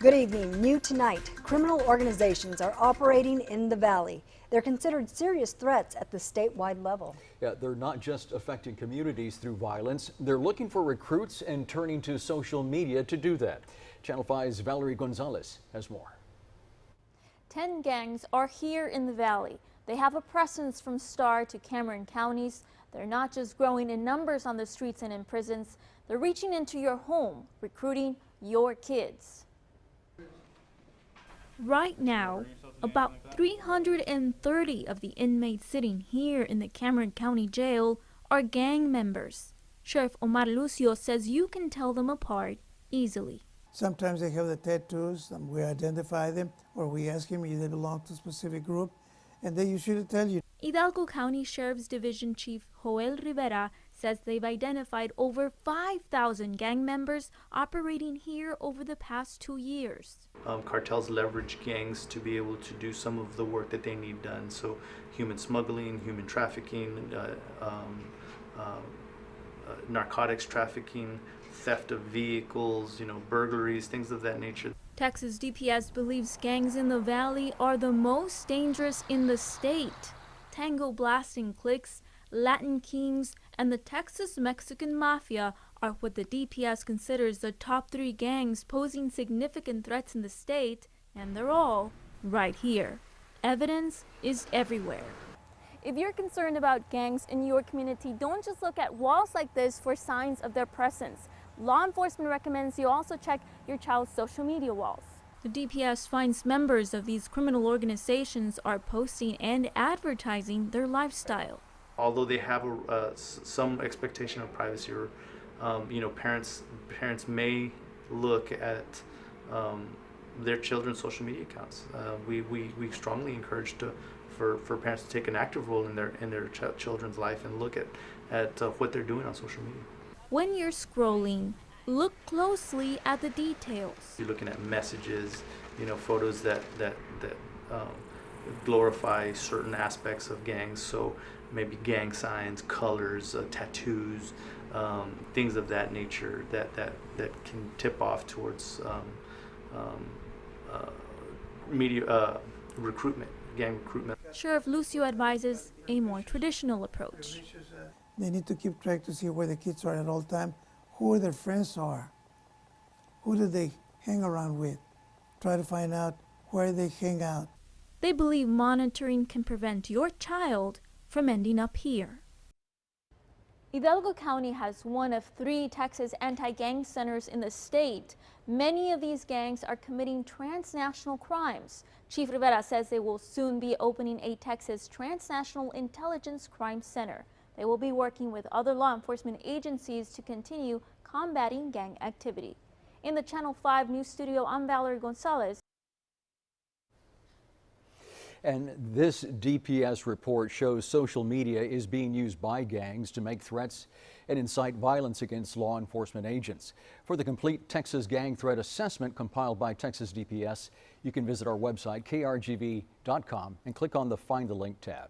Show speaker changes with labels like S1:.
S1: Good evening. New tonight, criminal organizations are operating in the Valley. They're considered serious threats at the statewide level.
S2: Yeah, they're not just affecting communities through violence. They're looking for recruits and turning to social media to do that. Channel 5's Valerie Gonzalez has more.
S3: 10 gangs are here in the Valley. They have a presence from Starr to Cameron counties. They're not just growing in numbers on the streets and in prisons. They're reaching into your home, recruiting your kids. Right now, about 330 of the inmates sitting here in the Cameron County Jail are gang members. Sheriff Omar Lucio says you can tell them apart easily.
S4: Sometimes they have the tattoos, and we identify them, or we ask them if they belong to a specific group, and they usually tell you.
S3: Hidalgo County Sheriff's Division Chief Joel Rivera says they've identified over 5,000 gang members operating here over the past 2 years.
S5: Cartels leverage gangs to be able to do some of the work that they need done. So human smuggling, human trafficking, narcotics trafficking, theft of vehicles, burglaries, things of that nature.
S3: Texas DPS believes gangs in the Valley are the most dangerous in the state. Tango blasting cliques, Latin Kings, and the Texas Mexican Mafia are what the DPS considers the top 3 gangs posing significant threats in the state, and they're all right here. Evidence is everywhere. If you're concerned about gangs in your community, don't just look at walls like this for signs of their presence. Law enforcement recommends you also check your child's social media walls. The DPS finds members of these criminal organizations are posting and advertising their lifestyle.
S5: Although they have some expectation of privacy, or parents may look at their children's social media accounts. We strongly encourage for parents to take an active role in their children's life and look at what they're doing on social media.
S3: When you're scrolling, look closely at the details.
S5: You're looking at messages, photos that glorify certain aspects of gangs. So maybe gang signs, colors, tattoos, things of that nature that can tip off towards recruitment, gang recruitment.
S3: Sheriff Lucio advises a more traditional approach.
S4: They need to keep track to see where the kids are at all time, who their friends are, who do they hang around with. Try to find out where they hang out.
S3: They believe monitoring can prevent your child from ending up here. Hidalgo County has one of 3 Texas anti-gang centers in the state. Many of these gangs are committing transnational crimes. Chief Rivera says they will soon be opening a Texas Transnational Intelligence Crime Center. They will be working with other law enforcement agencies to continue combating gang activity. In the Channel 5 News Studio, I'm Valerie Gonzalez.
S2: And this DPS report shows social media is being used by gangs to make threats and incite violence against law enforcement agents. For the complete Texas Gang Threat Assessment compiled by Texas DPS, you can visit our website, krgv.com, and click on the Find the Link tab.